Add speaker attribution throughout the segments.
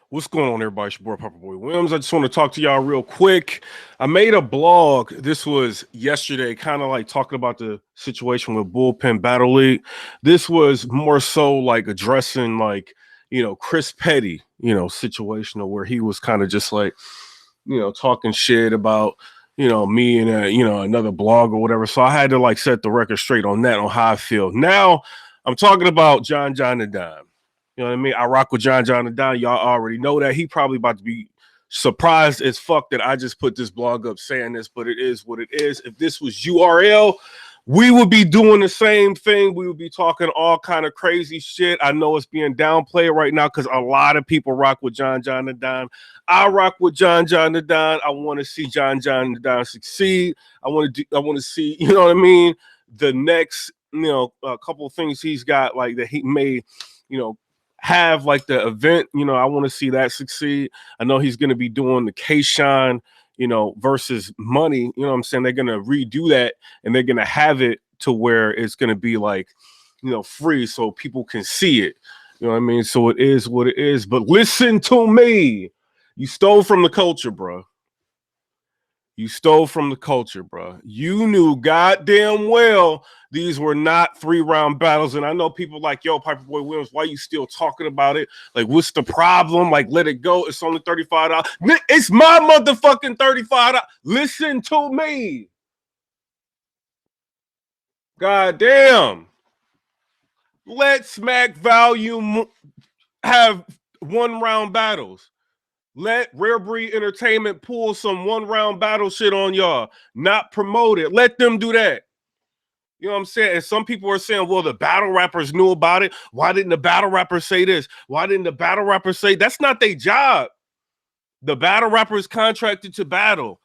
Speaker 1: What's going on, everybody? It's your boy, PIPERBOY Williams. I just want to talk to y'all real quick. I made a blog. This was yesterday, kind of like talking about the situation with Bullpen Battle League. This was more so like addressing, like, Chris Petty, situation where he was kind of just like, talking shit about, me and, another blog or whatever. So I had to like set the record straight on that, on how I feel. Now I'm talking about John the Dime. You know what I mean? I rock with John the Dime. Y'all already know that. He probably about to be surprised as fuck that I just put this blog up saying this, but it is what it is. If this was URL, we would be doing the same thing. We would be talking all kind of crazy shit. I know it's being downplayed right now because a lot of people rock with John the Dime. I rock with John the Dime. I want to see John the Dime succeed. I want to see, you know what I mean? The next, a couple of things he's got like that he made, have like the event, I want to see that succeed. I know he's going to be doing the K-Shine, versus Money. You know what I'm saying? They're going to redo that and they're going to have it to where it's going to be like, free so people can see it. You know what I mean? So it is what it is. But listen to me. You stole from the culture, bro. You stole from the culture, bro. You knew goddamn well these were not 3-round battles. And I know people like, yo, PIPERBOY Williams, why you still talking about it? Like, what's the problem? Like, let it go. It's only $35. It's my motherfucking $35. Listen to me. Goddamn. Let Smack Volume have 1-round battles. Let Rare Breed Entertainment pull some 1-round battle shit on y'all. Not promote it. Let them do that. You know what I'm saying? And some people are saying, well, the battle rappers knew about it. Why didn't the battle rappers say this? Why didn't the battle rappers say that's not their job? The battle rapper is contracted to battle.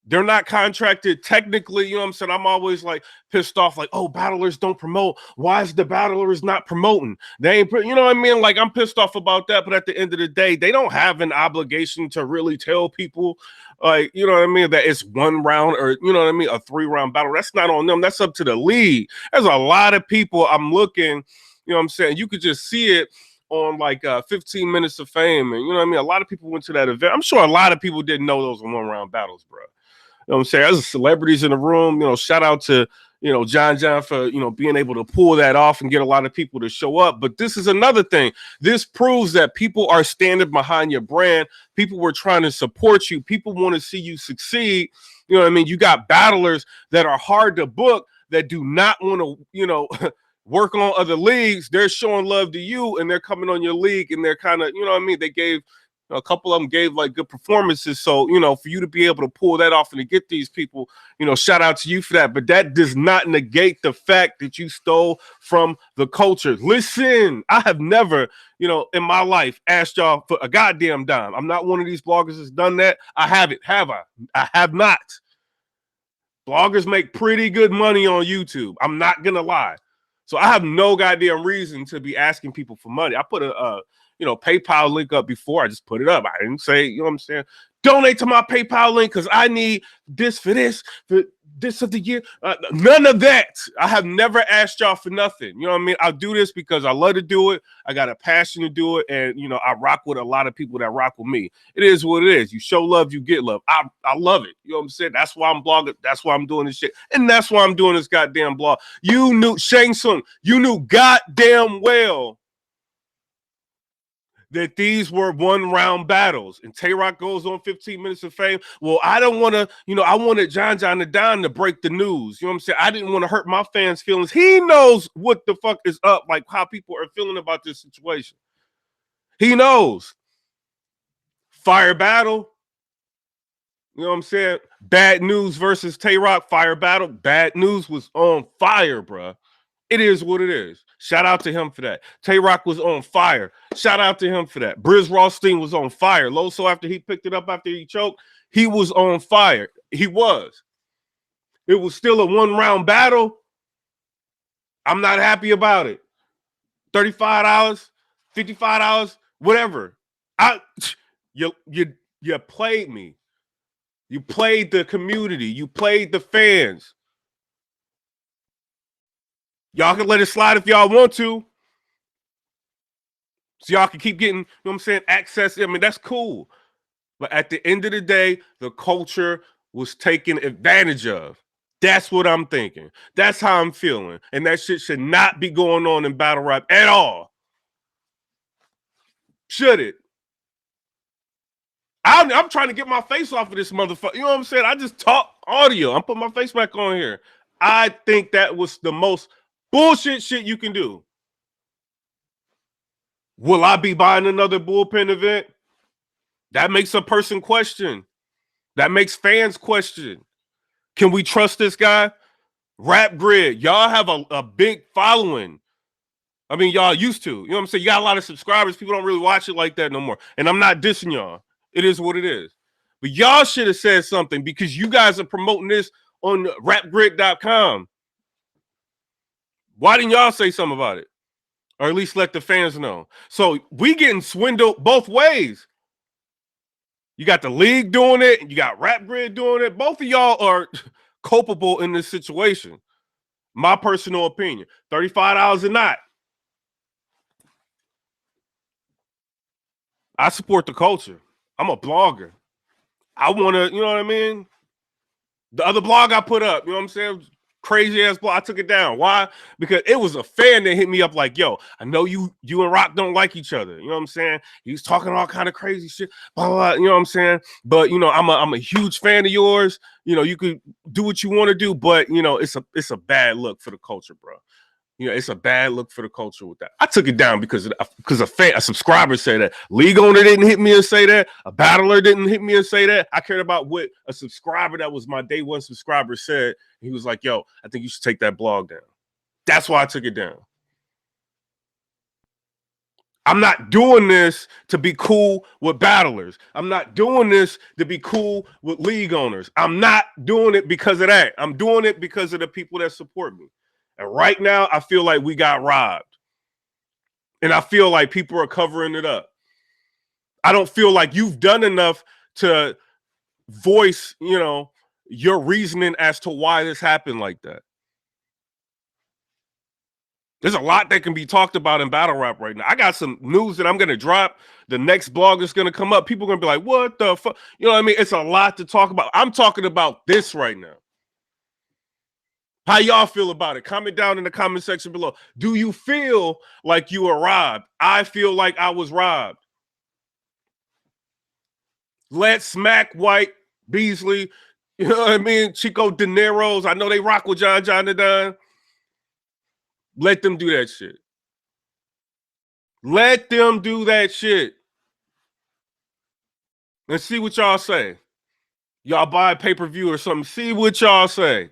Speaker 1: They're not contracted technically, you know what I'm saying? I'm always like pissed off, like, oh, battlers don't promote. Why is the battlers not promoting? They ain't, you know what I mean? Like, I'm pissed off about that, but at the end of the day, they don't have an obligation to really tell people, like, you know what I mean, that it's 1 round or, you know what I mean, a 3-round battle. That's not on them. That's up to the league. There's a lot of people I'm looking, you know what I'm saying? You could just see it on like 15 Minutes of Fame. And, you know what I mean? A lot of people went to that event. I'm sure a lot of people didn't know those were 1-round battles, bro. You know what I'm saying? As celebrities in the room, shout out to, John for, being able to pull that off and get a lot of people to show up. But this is another thing. This proves that people are standing behind your brand. People were trying to support you. People want to see you succeed. You know what I mean? You got battlers that are hard to book that do not want to, work on other leagues. They're showing love to you and they're coming on your league and they're kind of, you know what I mean? They gave a couple of them gave like good performances. So, for you to be able to pull that off and to get these people, shout out to you for that. But that does not negate the fact that you stole from the culture. Listen, I have never, in my life asked y'all for a goddamn dime. I'm not one of these bloggers that's done that. I haven't, have I? I have not. Bloggers make pretty good money on YouTube. I'm not going to lie. So I have no goddamn reason to be asking people for money. I put a PayPal link up before. I just put it up. I didn't say, you know what I'm saying? Donate to my PayPal link because I need this for this of the year. None of that. I have never asked y'all for nothing. You know what I mean? I'll do this because I love to do it. I got a passion to do it. And, I rock with a lot of people that rock with me. It is what it is. You show love, you get love. I love it. You know what I'm saying? That's why I'm blogging. That's why I'm doing this shit. And that's why I'm doing this goddamn blog. You knew, Shang Tsung, you knew goddamn well that these were 1-round battles. And Tay-Rock goes on 15 Minutes of Fame. Well, I don't want to, I wanted John the Dime to break the news. You know what I'm saying? I didn't want to hurt my fans' feelings. He knows what the fuck is up, like how people are feeling about this situation. He knows. Fire battle. You know what I'm saying? Bad News versus Tay-Rock, fire battle. Bad News was on fire, bruh. It is what it is. Shout out to him for that. Tay-Rock was on fire. Shout out to him for that. Briz Rothstein was on fire. Loso, after he picked it up after he choked, he was on fire. He was. It was still a 1-round battle. I'm not happy about it. $35, $55, whatever. You played me. You played the community. You played the fans. Y'all can let it slide if y'all want to. So y'all can keep getting, you know what I'm saying, access. I mean, that's cool. But at the end of the day, the culture was taken advantage of. That's what I'm thinking. That's how I'm feeling. And that shit should not be going on in battle rap at all. Should it? I'm trying to get my face off of this motherfucker. You know what I'm saying? I just talk audio. I'm putting my face back on here. I think that was the most bullshit shit you can do. Will I be buying another bullpen event? That makes a person question. That makes fans question. Can we trust this guy? Rap Grid, y'all have a big following. I mean, y'all used to. You know what I'm saying? You got a lot of subscribers. People don't really watch it like that no more. And I'm not dissing y'all. It is what it is. But y'all should have said something because you guys are promoting this on rapgrid.com. Why didn't y'all say something about it? Or at least let the fans know. So we getting swindled both ways. You got the league doing it, and you got Rap Grid doing it. Both of y'all are culpable in this situation. My personal opinion. $35 a night. I support the culture. I'm a blogger. I want to, you know what I mean? The other blog I put up, you know what I'm saying? Crazy ass blog. I took it down. Why? Because it was a fan that hit me up like, yo, I know you and Rock don't like each other. You know what I'm saying? He was talking all kind of crazy shit. Blah, blah, blah, you know what I'm saying? But you know, I'm a huge fan of yours. You know, you could do what you want to do, but you know, it's a bad look for the culture, bro. You know, it's a bad look for the culture with that. I took it down because a subscriber said that. League owner didn't hit me and say that. A battler didn't hit me and say that. I cared about what a subscriber that was my day one subscriber said. He was like, yo, I think you should take that blog down. That's why I took it down. I'm not doing this to be cool with battlers. I'm not doing this to be cool with league owners. I'm not doing it because of that. I'm doing it because of the people that support me. And right now, I feel like we got robbed. And I feel like people are covering it up. I don't feel like you've done enough to voice, you know, your reasoning as to why this happened like that. There's a lot that can be talked about in battle rap right now. I got some news that I'm going to drop. The next blog is going to come up. People are going to be like, what the fuck? You know what I mean? It's a lot to talk about. I'm talking about this right now. How y'all feel about it? Comment down in the comment section below. Do you feel like you were robbed? I feel like I was robbed. Let Smack White, Beasley, you know what I mean? Chico De Niro's. I know they rock with John the Don. Let them do that shit. Let them do that shit. And see what y'all say. Y'all buy pay-per-view or something. See what y'all say.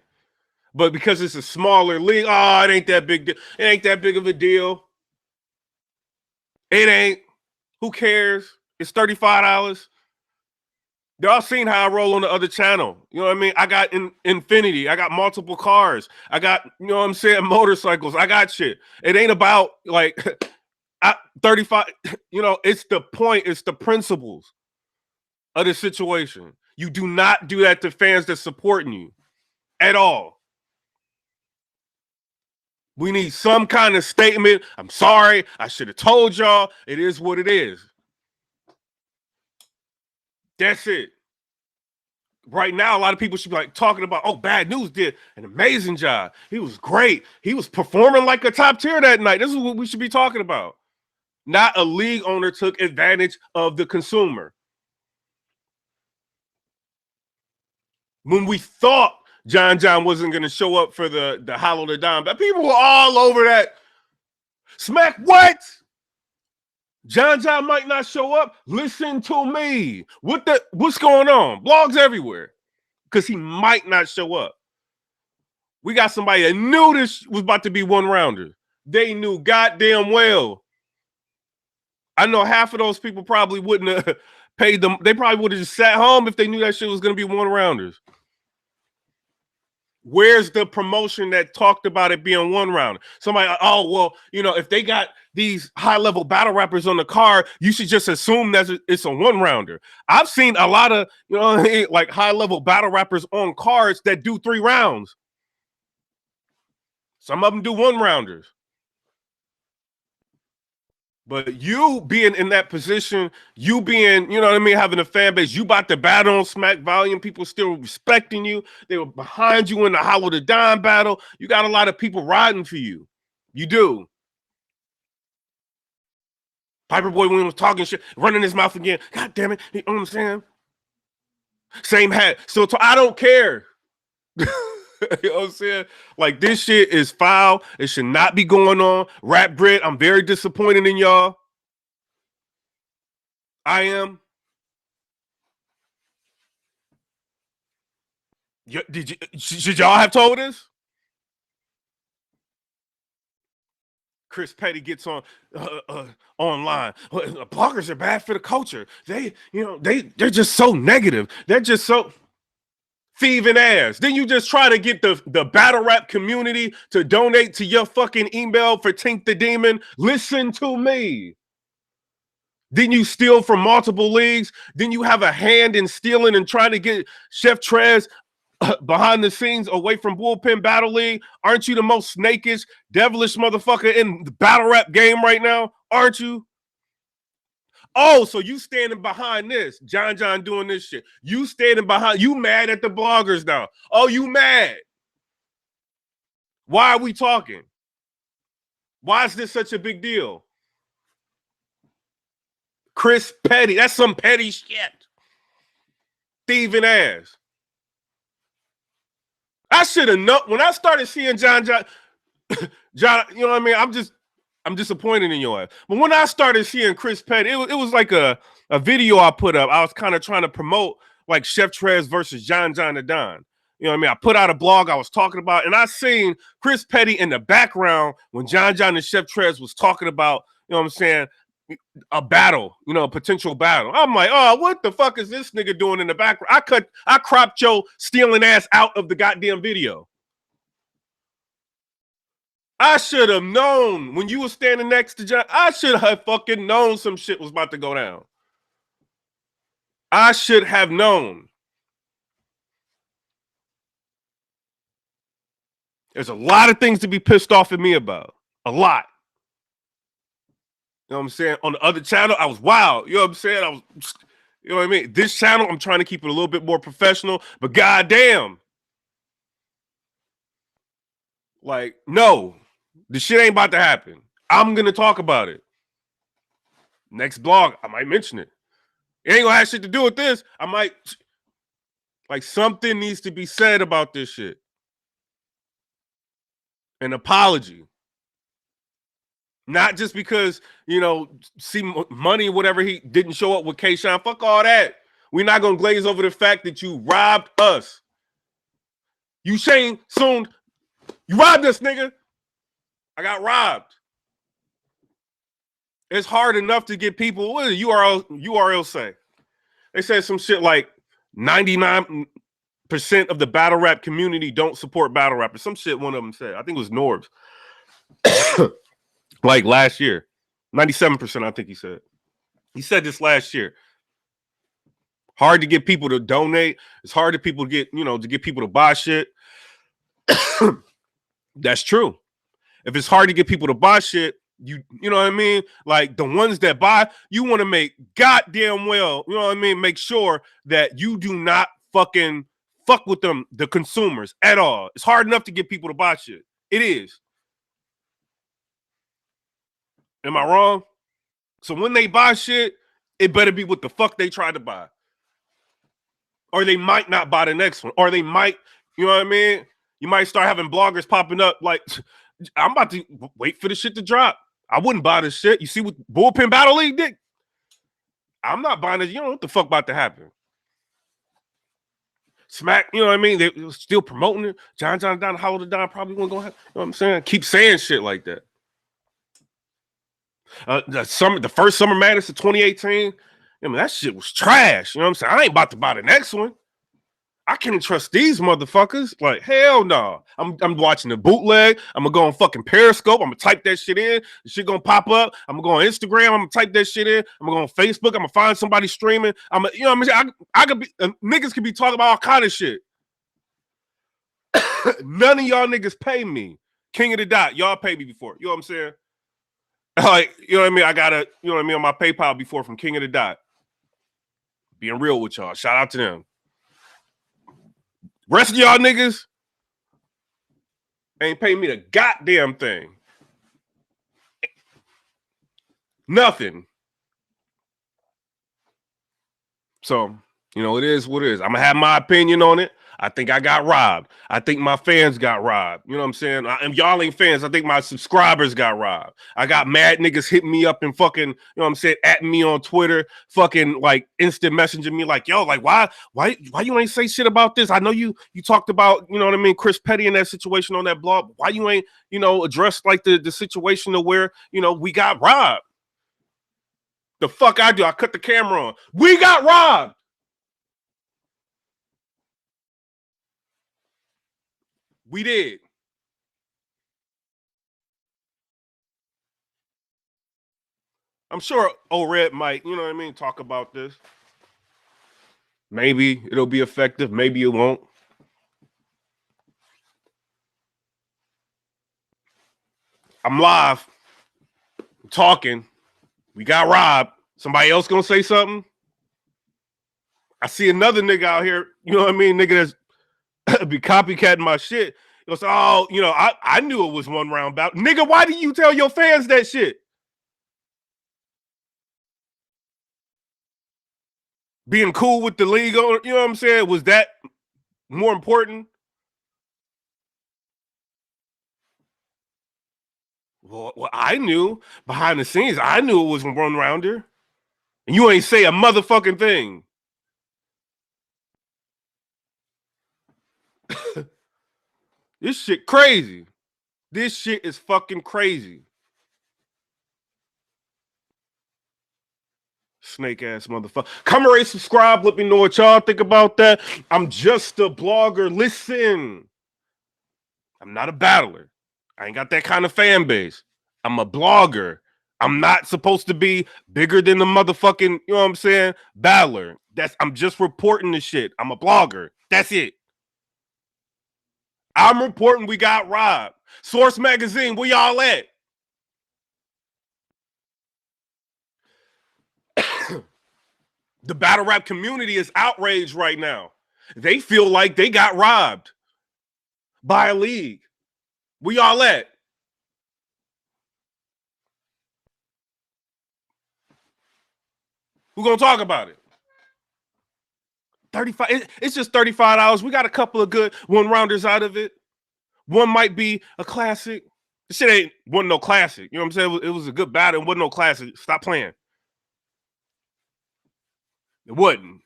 Speaker 1: But because it's a smaller league, oh, it ain't that big. It ain't that big of a deal. It ain't. Who cares? It's $35. Y'all seen how I roll on the other channel. You know what I mean? I got Infinity. I got multiple cars. I got, you know what I'm saying, motorcycles. I got shit. It ain't about like 35. You know, it's the point. It's the principles of the situation. You do not do that to fans that supporting you at all. We need some kind of statement. I'm sorry. I should have told y'all. It is what it is. That's it. Right now, a lot of people should be like talking about, oh, Bad News did an amazing job. He was great. He was performing like a top tier that night. This is what we should be talking about. Not a league owner took advantage of the consumer. When we thought John wasn't going to show up for the Hollow the Dime, but people were all over that. Smack what? John might not show up. Listen to me. What's going on? Blogs everywhere. Because he might not show up. We got somebody that knew this was about to be one rounder. They knew goddamn well. I know half of those people probably wouldn't have paid them. They probably would have just sat home if they knew that shit was going to be one rounders. Where's the promotion that talked about it being one rounder? Somebody, oh, well, you know, if they got these high-level battle rappers on the card, you should just assume that it's a one-rounder. I've seen a lot of, you know, like high-level battle rappers on cards that do 3 rounds. Some of them do one-rounders. But you being in that position, you being, you know what I mean, having a fan base, you about to battle on Smack Volume, people still respecting you. They were behind you in the Hollow the Dime battle. You got a lot of people riding for you. You do. PIPERBOY when he was talking shit, running his mouth again. God damn it. You know what I'm saying? Same hat. So I don't care. You know what I'm saying? Like, this shit is foul. It should not be going on. Rap Grid, I'm very disappointed in y'all. I am. Should y'all have told us? Chris Petty gets on online. Bloggers are bad for the culture. They're just so negative. They're just so thieving ass. Then you just try to get the battle rap community to donate to your fucking email for Tink the Demon. Listen to me. Then you steal from multiple leagues. Then you have a hand in stealing and trying to get Chef Trez behind the scenes away from Bullpen Battle League. Aren't you the most snakish, devilish motherfucker in the battle rap game right now? Aren't you? Oh, so you standing behind this. John doing this shit. You standing behind. You mad at the bloggers now. Oh, you mad. Why are we talking? Why is this such a big deal? Chris Petty. That's some petty shit. Thieving ass. I should have known when I started seeing John, you know what I mean? I'm disappointed in your ass. But when I started seeing Chris Petty, it was like a video I put up. I was kind of trying to promote like Chef Trez versus John the Don. You know what I mean? I put out a blog I was talking about, and I seen Chris Petty in the background when John and Chef Trez was talking about, you know what I'm saying, a battle, you know, a potential battle. I'm like, oh, what the fuck is this nigga doing in the background? I cropped your stealing ass out of the goddamn video. I should have known when you were standing next to John. I should have fucking known some shit was about to go down. I should have known. There's a lot of things to be pissed off at me about. A lot. You know what I'm saying? On the other channel, I was wild. You know what I'm saying? You know what I mean? This channel, I'm trying to keep it a little bit more professional, but goddamn. Like, no, the shit ain't about to happen. I'm going to talk about it. Next blog, I might mention it. It ain't going to have shit to do with this. I might, like, something needs to be said about this shit. An apology. Not just because, you know, see money or whatever, he didn't show up with K-Shine. Fuck all that. We're not going to glaze over the fact that you robbed us. You Shane soon. You robbed us, nigga. I got robbed. It's hard enough to get people. What did URL say? They said some shit like 99% of the battle rap community don't support battle rappers. Some shit one of them said. I think it was Norbs. Like last year. 97%, I think he said. He said this last year. Hard to get people to donate. It's hard to people to get, you know, to get people to buy shit. That's true. If it's hard to get people to buy shit, you know what I mean? Like the ones that buy, you want to make goddamn well, you know what I mean? Make sure that you do not fucking fuck with them, the consumers at all. It's hard enough to get people to buy shit. It is. Am I wrong? So when they buy shit, it better be what the fuck they tried to buy. Or they might not buy the next one. Or they might, you know what I mean? You might start having bloggers popping up like, I'm about to wait for the shit to drop. I wouldn't buy this shit. You see what Bullpen Battle League did? I'm not buying it. You know what the fuck about to happen. Smack, you know what I mean? They were still promoting it. John Don, Hollow the Don probably won't go ahead. You know what I'm saying? Keep saying shit like that. The first Summer Madness of 2018, I mean, that shit was trash. You know what I'm saying? I ain't about to buy the next one. I can't trust these motherfuckers. Like, hell no. I'm watching the bootleg. I'm going to go on fucking Periscope. I'm going to type that shit in. The shit going to pop up. I'm going to go on Instagram. I'm going to type that shit in. I'm going to go on Facebook. I'm going to find somebody streaming. You know what I'm saying? I could be, niggas could be talking about all kind of shit. None of y'all niggas pay me. King of the Dot. Y'all pay me before. You know what I'm saying? Like, you know what I mean? I got a, you know what I mean, on my PayPal before from King of the Dot. Being real with y'all. Shout out to them. Rest of y'all niggas ain't paying me the goddamn thing. Nothing. So, you know, it is what it is. I'm going to have my opinion on it. I think I got robbed. I think my fans got robbed. You know what I'm saying? And y'all ain't fans. I think my subscribers got robbed. I got mad niggas hitting me up and fucking, you know what I'm saying, at me on Twitter, fucking like instant messaging me like, yo, like why you ain't say shit about this? I know you talked about, you know what I mean, Chris Petty in that situation on that blog. Why you ain't, you know, addressed like the situation of where, you know, we got robbed? The fuck I do? I cut the camera on. We got robbed. We did. I'm sure Red might, you know what I mean, talk about this. Maybe it'll be effective. Maybe it won't. I'm live. I'm talking. We got robbed. Somebody else gonna say something? I see another nigga out here, you know what I mean, nigga that's be copycatting my shit. He goes, oh, you know, I knew it was one round bout. Nigga, why did you tell your fans that shit? Being cool with the league, you know what I'm saying? Was that more important? Well, I knew behind the scenes. I knew it was a one rounder. And you ain't say a motherfucking thing. This shit crazy. This shit is fucking crazy. Snake ass motherfucker. Come rate, subscribe. Let me know what y'all think about that. I'm just a blogger. Listen, I'm not a battler. I ain't got that kind of fan base. I'm a blogger. I'm not supposed to be bigger than the motherfucking, you know what I'm saying, battler. I'm just reporting the shit. I'm a blogger. That's it. I'm reporting we got robbed. Source Magazine, where y'all at? The battle rap community is outraged right now. They feel like they got robbed by a league. Where y'all at? Who gonna talk about it? 35. It's just $35. We got a couple of good one rounders out of it. One might be a classic. This shit wasn't no classic. You know what I'm saying? It was a good battle. It wasn't no classic. Stop playing. It wasn't.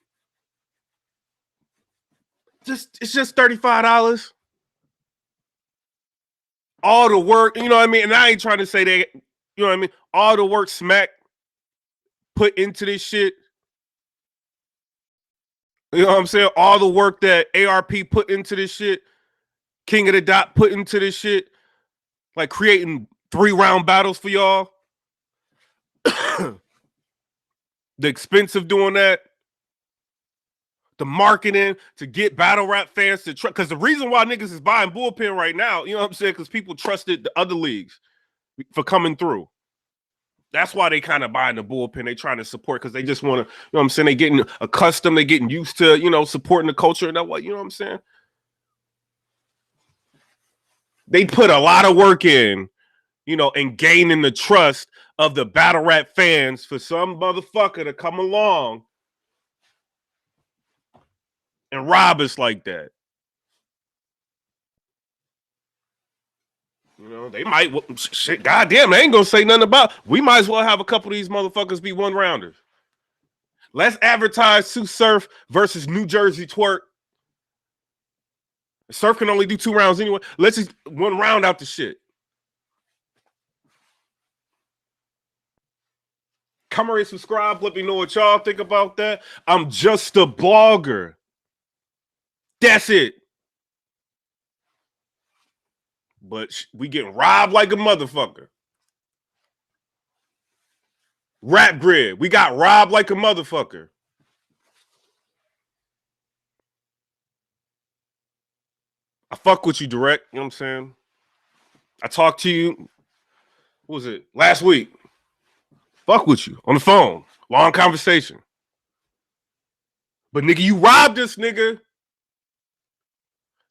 Speaker 1: It's just $35. All the work, you know what I mean? And I ain't trying to say that, you know what I mean? All the work Smack put into this shit. You know what I'm saying? All the work that ARP put into this shit, King of the Dot put into this shit, like creating 3-round battles for y'all. The expense of doing that, the marketing to get battle rap fans to trust. Because the reason why niggas is buying bullpen right now, you know what I'm saying? Because people trusted the other leagues for coming through. That's why they kind of buying the bullpen. They trying to support because they just want to, you know what I'm saying? They getting accustomed, they getting used to, you know, supporting the culture and that what, you know what I'm saying? They put a lot of work in, you know, and gaining the trust of the battle rap fans for some motherfucker to come along and rob us like that. You know, they might, shit, goddamn, they ain't gonna say nothing about. We might as well have a couple of these motherfuckers be one rounders. Let's advertise Sue Surf versus New Jersey Twerk. Surf can only do 2 rounds anyway. Let's just one round out the shit. Come and subscribe. Let me know what y'all think about that. I'm just a blogger. That's it. But we getting robbed like a motherfucker. Rap Grid, we got robbed like a motherfucker. I fuck with you direct, you know what I'm saying? I talk to you. what was it? Last week. Fuck with you on the phone. Long conversation. But nigga, you robbed us, nigga.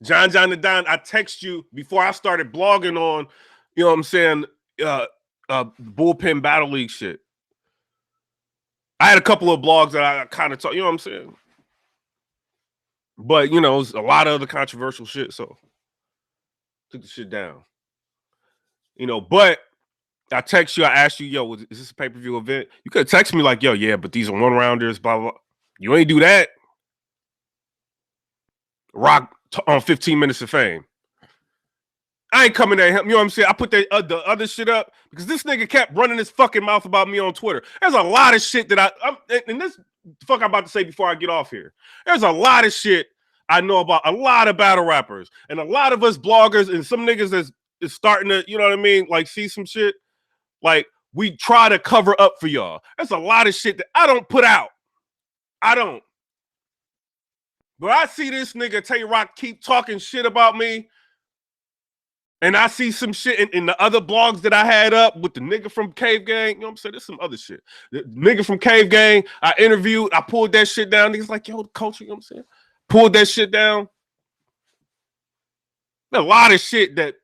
Speaker 1: John the Don, I text you before I started blogging on, you know what I'm saying, bullpen battle league shit. I had a couple of blogs that I kind of talk, you know what I'm saying? But, you know, it's a lot of other controversial shit, so took the shit down. You know, but I text you, I asked you, yo, is this a pay-per-view event? You could have texted me like, yo, yeah, but these are one-rounders, blah, blah, blah. You ain't do that. Rock on 15 Minutes of Fame. I ain't coming at him. You know what I'm saying? I put the other shit up because this nigga kept running his fucking mouth about me on Twitter. There's a lot of shit that and this fuck I'm about to say before I get off here. There's a lot of shit I know about a lot of battle rappers and a lot of us bloggers and some niggas that's is starting to, you know what I mean? Like see some shit. Like we try to cover up for y'all. There's a lot of shit that I don't put out. I don't. But I see this nigga Tay Rock keep talking shit about me. And I see some shit in the other blogs that I had up with the nigga from Cave Gang. You know what I'm saying? There's some other shit. The nigga from Cave Gang, I interviewed, I pulled that shit down. Niggas like, yo, the culture, you know what I'm saying? Pulled that shit down. There's a lot of shit that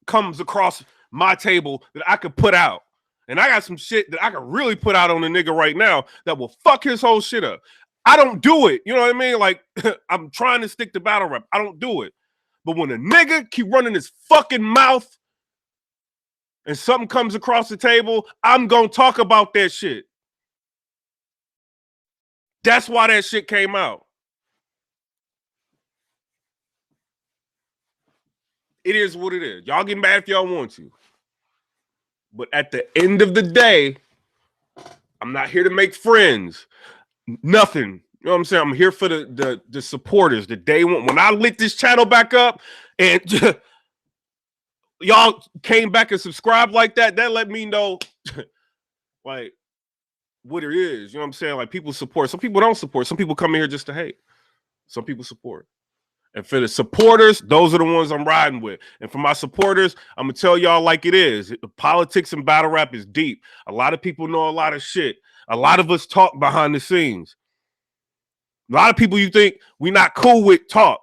Speaker 1: comes across my table that I could put out. And I got some shit that I could really put out on the nigga right now that will fuck his whole shit up. I don't do it. You know what I mean? Like, I'm trying to stick to battle rap. I don't do it. But when a nigga keep running his fucking mouth and something comes across the table, I'm going to talk about that shit. That's why that shit came out. It is what it is. Y'all get mad if y'all want to. But at the end of the day, I'm not here to make friends. Nothing. You know what I'm saying? I'm here for the supporters, the day one. When I lit this channel back up and y'all came back and subscribed like that, that let me know like what it is. You know what I'm saying? Like people support. Some people don't support. Some people come in here just to hate. Some people support. And for the supporters, those are the ones I'm riding with. And for my supporters, I'm going to tell y'all like it is. Politics and battle rap is deep. A lot of people know a lot of shit. A lot of us talk behind the scenes. A lot of people you think we not cool with talk.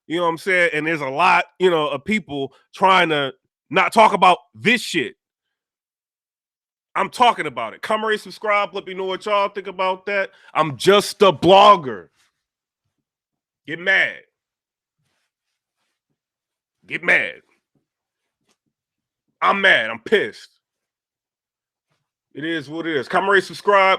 Speaker 1: You know what I'm saying? And there's a lot, you know, of people trying to not talk about this shit. I'm talking about it. Come rate, subscribe. Let me know what y'all think about that. I'm just a blogger. Get mad. Get mad. I'm mad. I'm pissed. It is what it is. Come rate, subscribe.